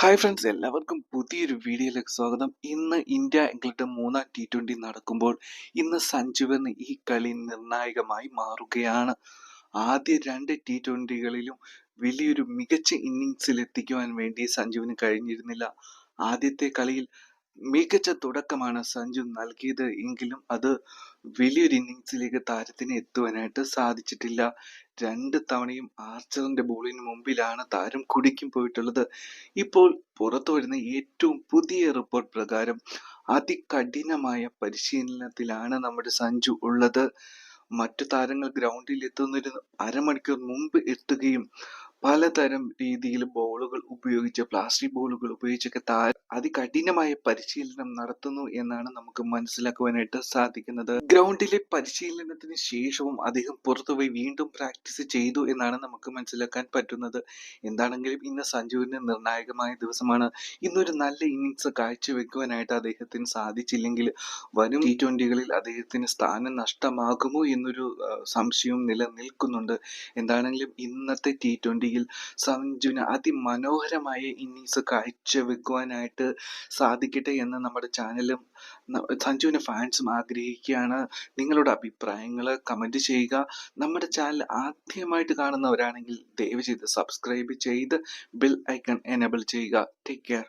Hi friends, എല്ലാവർക്കും പുതിയൊരു വീഡിയോയിലേക്ക് സ്വാഗതം. ഇന്ന് ഇന്ത്യ ഇംഗ്ലണ്ട് മൂന്നാം T20 നടക്കുമ്പോൾ ഇന്ന് സഞ്ജുവിന് ഈ കളി നിർണായകമായി മാറുകയാണ്. ആദ്യ രണ്ട് T20കളിലും വലിയൊരു മികച്ച ഇന്നിങ്സിലെത്തിക്കുവാൻ വേണ്ടി സഞ്ജുവിന് കഴിഞ്ഞിരുന്നില്ല. ആദ്യത്തെ കളിയിൽ മികച്ച തുടക്കമാണ് സഞ്ജു നൽകിയത് എങ്കിലും അത് വലിയൊരു ഇന്നിങ്സിലേക്ക് താരത്തിന് എത്തുവാനായിട്ട് സാധിച്ചിട്ടില്ല. രണ്ട് തവണയും ആർച്ചറിന്റെ ബോളിന് മുമ്പിലാണ് താരം കുടിക്കും പോയിട്ടുള്ളത്. ഇപ്പോൾ പുറത്തു വരുന്ന ഏറ്റവും പുതിയ റിപ്പോർട്ട് പ്രകാരം അതികഠിനമായ പരിശീലനത്തിലാണ് നമ്മുടെ സഞ്ജു ഉള്ളത്. മറ്റു താരങ്ങൾ ഗ്രൗണ്ടിൽ എത്തുന്നതിന് അരമണിക്കൂർ മുമ്പ് എത്തുകയും പലതരം രീതിയിൽ ബോളുകൾ ഉപയോഗിച്ച് പ്ലാസ്റ്റിക് ബോളുകൾ ഉപയോഗിച്ചൊക്കെ അതികഠിനമായ പരിശീലനം നടത്തുന്നു എന്നാണ് നമുക്ക് മനസ്സിലാക്കുവാനായിട്ട് സാധിക്കുന്നത്. ഗ്രൗണ്ടിലെ പരിശീലനത്തിന് ശേഷവും അദ്ദേഹം പുറത്തുപോയി വീണ്ടും പ്രാക്ടീസ് ചെയ്തു എന്നാണ് നമുക്ക് മനസ്സിലാക്കാൻ പറ്റുന്നത്. എന്താണെങ്കിലും ഇന്ന് സഞ്ജുവിന് നിർണായകമായ ദിവസമാണ്. ഇന്നൊരു നല്ല ഇന്നിങ്സ് കാഴ്ചവെക്കുവാനായിട്ട് അദ്ദേഹത്തിന് സാധിച്ചില്ലെങ്കിൽ വരും T20കളിൽ അദ്ദേഹത്തിന് സ്ഥാനം നഷ്ടമാകുമോ എന്നൊരു സംശയവും നിലനിൽക്കുന്നുണ്ട്. എന്താണെങ്കിലും ഇന്നത്തെ T20യിൽ സഞ്ജുവിന് അതിമനോഹരമായ ഇന്നിങ്സ് കാഴ്ചവെക്കുവാനായിട്ട് സാധിക്കട്ടെ എന്ന് നമ്മുടെ ചാനലും സഞ്ജുവിൻ്റെ ഫാൻസും ആഗ്രഹിക്കുകയാണ്. നിങ്ങളുടെ അഭിപ്രായങ്ങൾ കമൻറ്റ് ചെയ്യുക. നമ്മുടെ ചാനൽ ആദ്യമായിട്ട് കാണുന്നവരാണെങ്കിൽ ദയവ് ചെയ്ത് സബ്സ്ക്രൈബ് ചെയ്ത് ബെൽ ഐക്കൺ എനേബിൾ ചെയ്യുക. Take care.